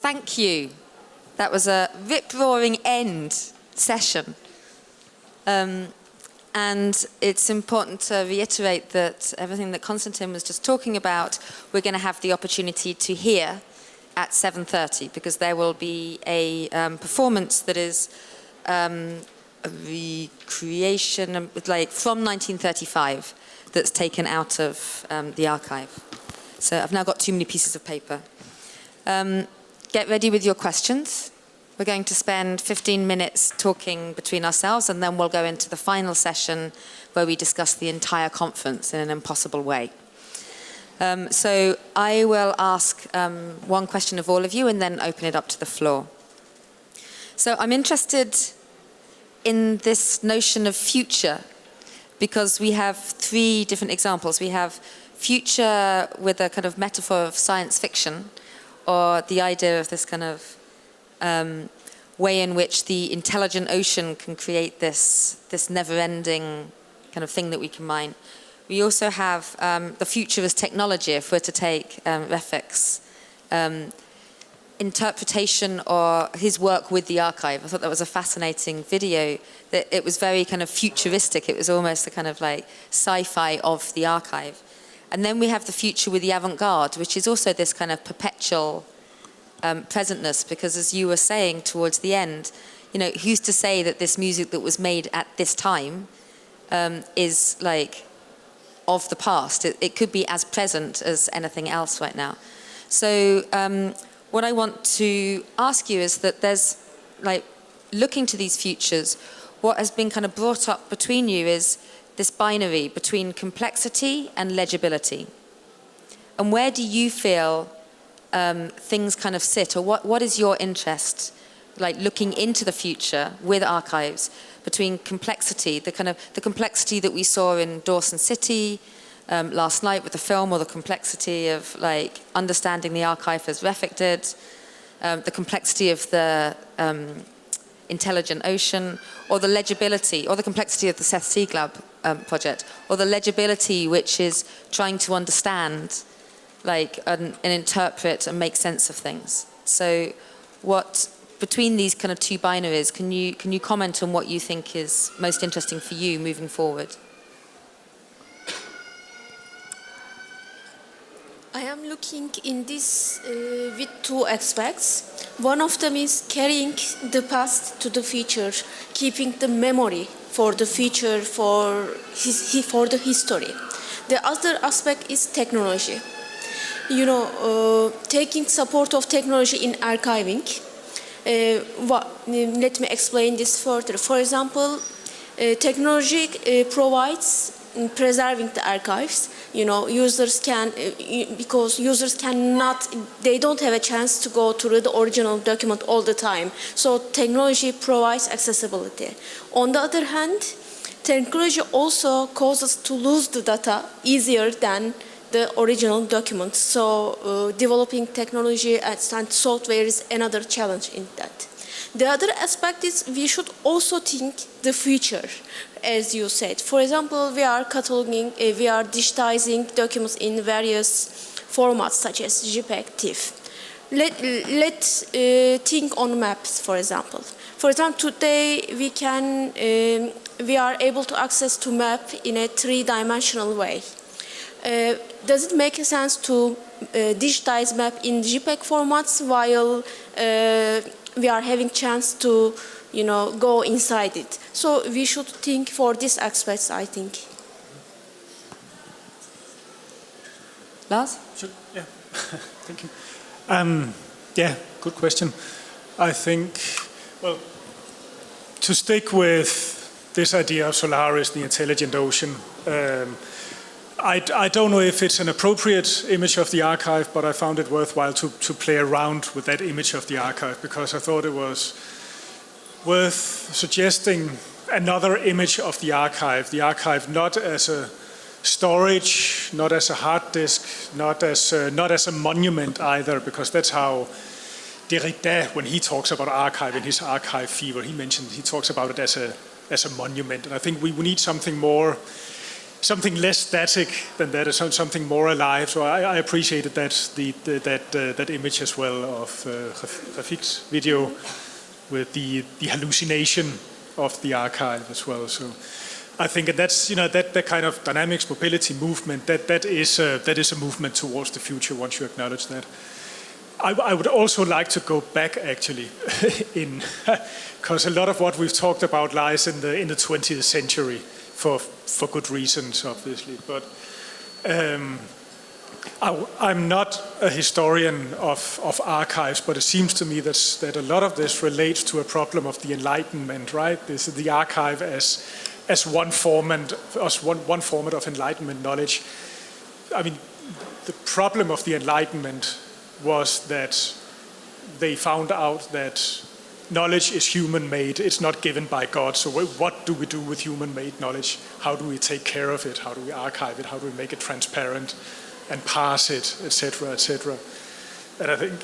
Thank you. That was a rip-roaring end session. And it's important to reiterate that everything that Konstantin was just talking about, we're going to have the opportunity to hear at 7:30, because there will be a performance that is a recreation, like from 1935, that's taken out of the archive. So I've now got too many pieces of paper. Get ready with your questions. We're going to spend 15 minutes talking between ourselves, and then we'll go into the final session where we discuss the entire conference in an impossible way. So I will ask one question of all of you and then open it up to the floor. So I'm interested in this notion of future, because we have three different examples. We have future with a kind of metaphor of science fiction, or the idea of this kind of way in which the intelligent ocean can create this never-ending kind of thing that we can mine. We also have the future as technology, if we're to take Refik's interpretation or his work with the archive. I thought that was a fascinating video. That it was very kind of futuristic. It was almost a kind of like sci-fi of the archive. And then we have the future with the avant-garde, which is also this kind of perpetual presentness, because as you were saying towards the end, you know, who's to say that this music that was made at this time is like of the past? It could be as present as anything else right now. So what I want to ask you is that there's, like, looking to these futures, what has been kind of brought up between you is this binary between complexity and legibility. And where do you feel things kind of sit, or what is your interest, like looking into the future with archives, between complexity, the complexity that we saw in Dawson City last night with the film, or the complexity of like understanding the archive as Refik did, the complexity of the intelligent ocean, or the legibility, or the complexity of the Seth Sieglab project, or the legibility which is trying to understand, like, and interpret and make sense of things. So what, between these kind of two binaries, can you comment on what you think is most interesting for you moving forward? I am looking in this with two aspects. One of them is carrying the past to the future, keeping the memory for the future, for the history. The other aspect is technology. You know, taking support of technology in archiving. Let me explain this further. For example, technology provides preserving the archives. You know, users can, because users cannot, they don't have a chance to go through the original document all the time. So technology provides accessibility. On the other hand, technology also causes to lose the data easier than the original documents. So developing technology and software is another challenge in that. The other aspect is we should also think the future, as you said. For example, we are cataloging, we are digitizing documents in various formats such as JPEG, TIFF. Let's think on maps, for example. For example, today we are able to access to map in a three-dimensional way. Does it make sense to digitize map in JPEG formats while we are having chance to, you know, go inside it? So we should think for these aspects, I think. Lars? Sure. Yeah. Thank you. Yeah, good question. I think, well, to stick with this idea of Solaris, the intelligent ocean, I don't know if it's an appropriate image of the archive, but I found it worthwhile to play around with that image of the archive, because I thought it was worth suggesting another image of the archive not as a storage, not as a hard disk, not as a monument either, because that's how Derrida, when he talks about archive in his Archive Fever, he talks about it as a monument. And I think we need something more something less static than that, something more alive. So I appreciated that image as well of Rafik's video with the hallucination of the archive as well. So I think that's that kind of dynamics, mobility, movement. That is a movement towards the future. Once you acknowledge that, I would also like to go back actually, because a lot of what we've talked about lies in the 20th century for good reasons, obviously. But I'm not a historian of archives, but it seems to me that a lot of this relates to a problem of the Enlightenment, right? This is the archive as one format of Enlightenment knowledge. I mean, the problem of the Enlightenment was that they found out that knowledge is human-made. It's not given by God. So what do we do with human-made knowledge? How do we take care of it? How do we archive it? How do we make it transparent and pass it, etc., etc.? And I think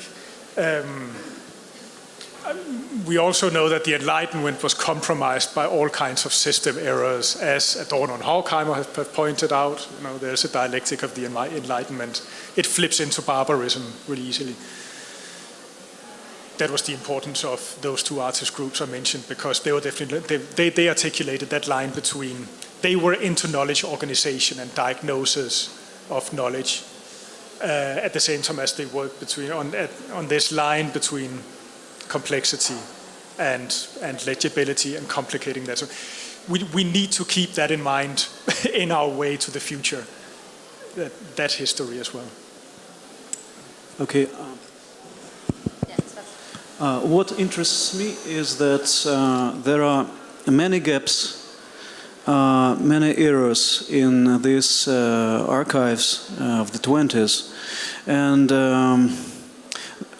we also know that the Enlightenment was compromised by all kinds of system errors, as Adorno and Horkheimer have pointed out. There's a dialectic of the Enlightenment. It flips into barbarism really easily. That was the importance of those two artist groups I mentioned, because they were definitely they articulated that line between, they were into knowledge organization and diagnosis of knowledge at the same time as they worked between on this line between complexity and legibility and complicating that. So we need to keep that in mind in our way to the future, that history as well. Okay. What interests me is that there are many gaps, many errors in these archives of the 20s, and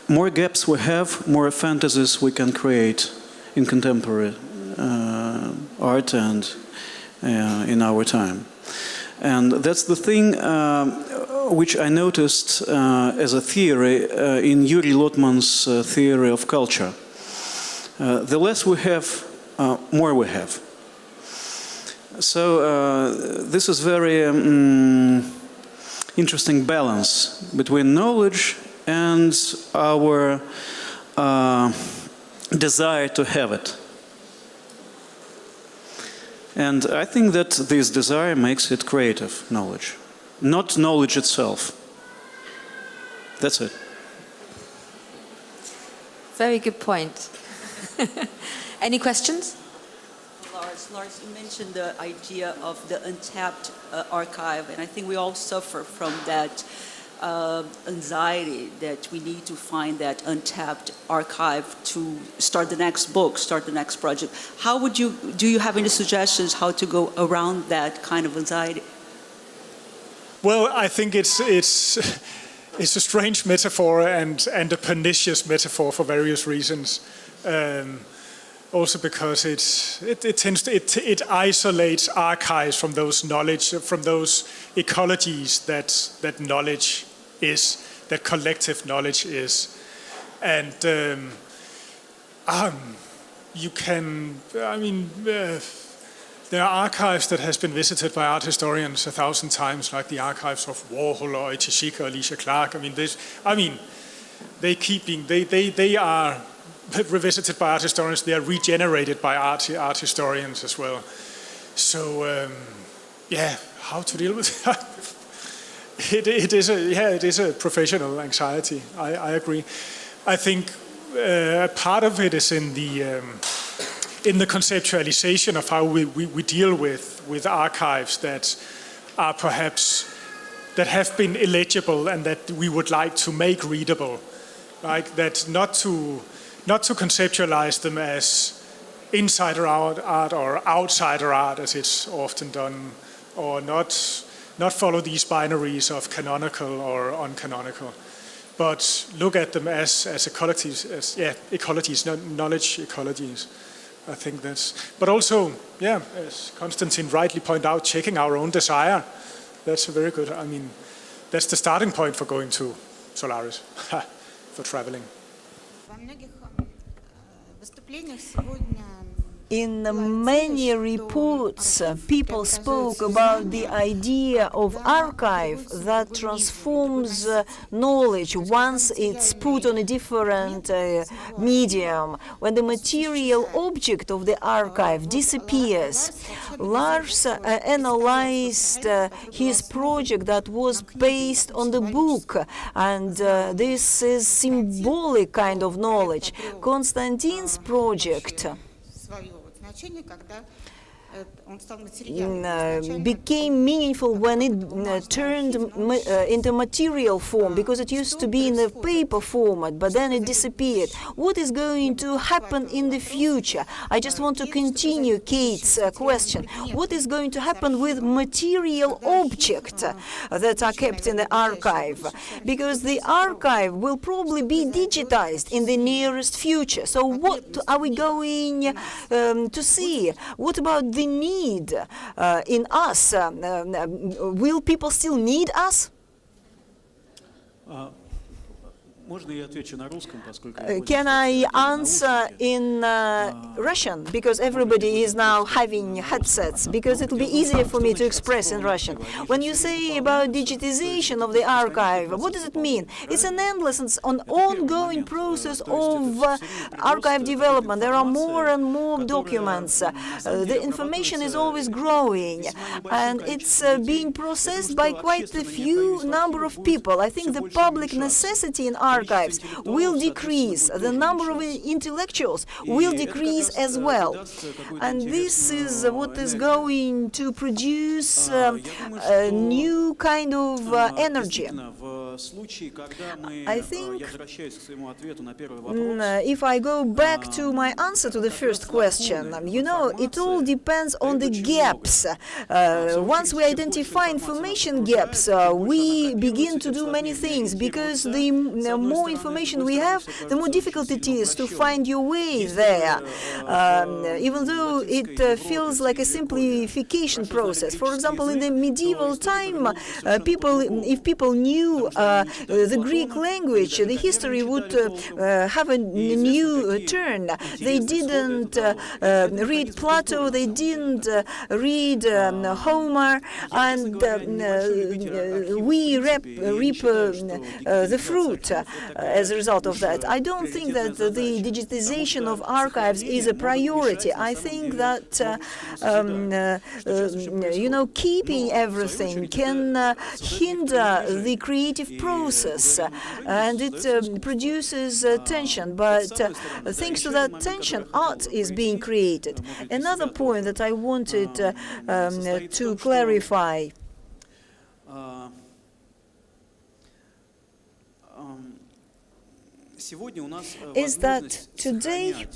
more gaps we have, more fantasies we can create in contemporary art and in our time. And that's the thing which I noticed as a theory in Yuri Lotman's theory of culture. The less we have, more we have. So this is very interesting balance between knowledge and our desire to have it. And I think that this desire makes it creative knowledge, not knowledge itself. That's it. Very good point. Any questions? Lars, you mentioned the idea of the untapped archive, and I think we all suffer from that anxiety that we need to find that untapped archive to start the next book, start the next project. Do you have any suggestions how to go around that kind of anxiety? Well, I think it's a strange metaphor and a pernicious metaphor for various reasons. Also because it isolates archives from those knowledge, from those ecologies that knowledge is, that collective knowledge is. And you can, there are archives that has been visited by art historians 1,000 times, like the archives of Warhol or Etishika or Alicia Clark. They are revisited by art historians. They are regenerated by art historians as well. So how to deal with that? It is a professional anxiety. I agree. I think part of it is in the conceptualization of how we deal with archives that are perhaps, that have been illegible and that we would like to make readable. Like that, not to conceptualize them as insider art or outsider art, as it's often done, or not follow these binaries of canonical or uncanonical, but look at them as ecologies, ecologies, knowledge ecologies. I think that's, but also, as Konstantin rightly pointed out, checking our own desire. That's a very good, that's the starting point for going to Solaris, for traveling. Во многих выступлениях сегодня In many reports, people spoke about the idea of archive that transforms knowledge once it's put on a different medium, when the material object of the archive disappears. Lars analyzed his project that was based on the book, and this is symbolic kind of knowledge. Konstantin's project became meaningful when it turned into material form, because it used to be in a paper format, but then it disappeared. What is going to happen in the future? I just want to continue Kate's question. What is going to happen with material objects that are kept in the archive? Because the archive will probably be digitized in the nearest future. So what are we going to see? What about the need in us? Will people still need us? Can I answer in Russian? Because everybody is now having headsets, because it will be easier for me to express in Russian. When you say about digitization of the archive, what does it mean? It's an endless and ongoing process of archive development. There are more and more documents. The information is always growing, and it's being processed by quite a few number of people. I think the public necessity in archives will decrease. The number of intellectuals will decrease as well. And this is what is going to produce a new kind of energy. I think if I go back to my answer to the first question, you know, it all depends on the gaps. Once we identify information gaps, we begin to do many things, because the more information we have, the more difficult it is to find your way there, even though it feels like a simplification process. For example, in the medieval time, if people knew the Greek language, the history would have a new turn. They didn't read Plato, they didn't read Homer, and we reap the fruit as a result of that. I don't think that the digitization of archives is a priority. I think that you know, keeping everything can hinder the creative process, and it produces tension. But thanks to that tension, art is being created. Another point that I wanted to clarify is that today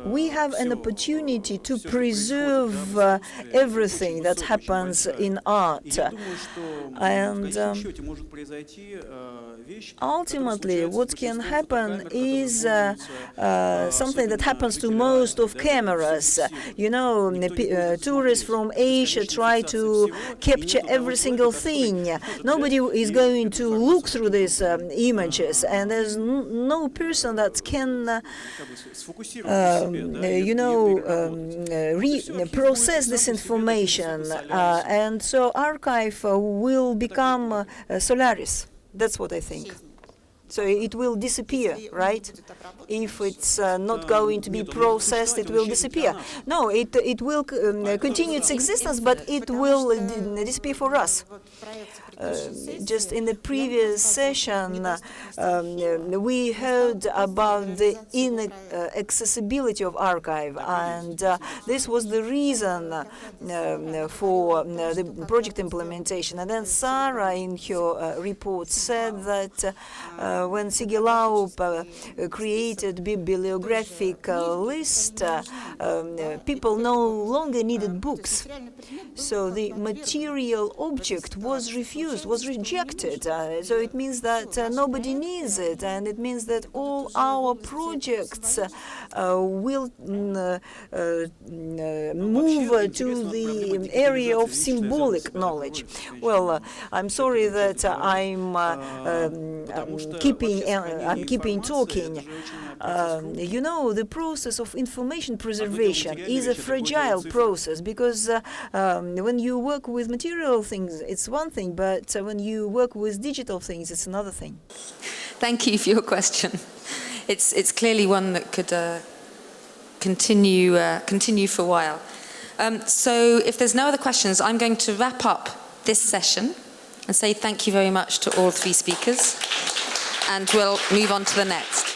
we have an opportunity to preserve everything that happens in art. And ultimately, what can happen is something that happens to most of cameras. You know, tourists from Asia try to capture every single thing. Nobody is going to look through these images, and there's no person that can you know, process this information, and so archive will become Solaris. That's what I think. So it will disappear, right? If it's not going to be processed, it will disappear. No, it will continue its existence, but it will disappear for us. Just in the previous session, we heard about the inaccessibility of archive, and this was the reason for the project implementation. And then Sarah, in her report, said that when Sigilaup created bibliographic list, people no longer needed books. So the material object was refused, was rejected. So it means that nobody needs it, and it means that all our projects will move to the area of symbolic knowledge. Well, I'm sorry that I'm keeping talking. You know, the process of information preservation conservation is a fragile process, because when you work with material things, it's one thing, but when you work with digital things, it's another thing. Thank you for your question. It's clearly one that could continue for a while. So if there's no other questions, I'm going to wrap up this session and say thank you very much to all three speakers, and we'll move on to the next.